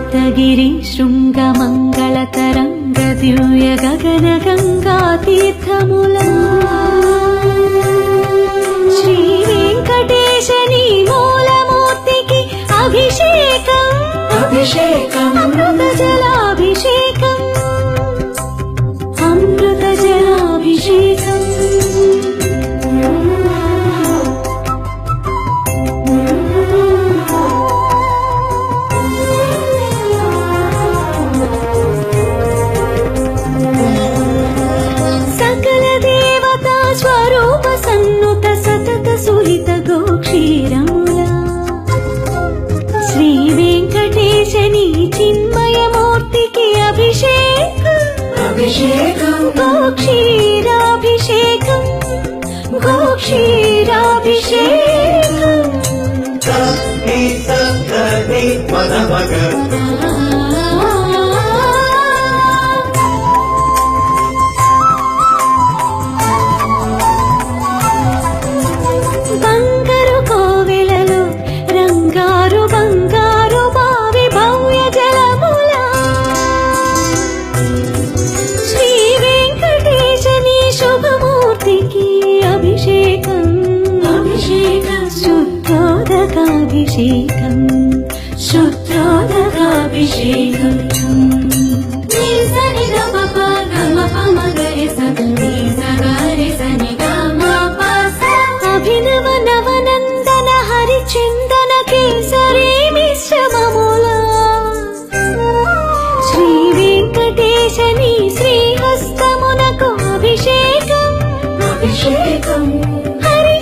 सप्तगिरि शृङ्गमङ्गलतरङ्ग दिव्य गगन गंगा तीर्थमुला श्री वेंकटेश नी मूलमूर्तिकी अभिषेकम् अभिषेकम् अमृत जलाभिषेकम् अमृत जलाभिषेकम् श्री वेंकटेश नी चिन्मय मूर्ति की अभिषेकम् गोक्षीराभिषेकम् शुद्धोदकाभिषेकम् शुद्धोदकाभिषेकम्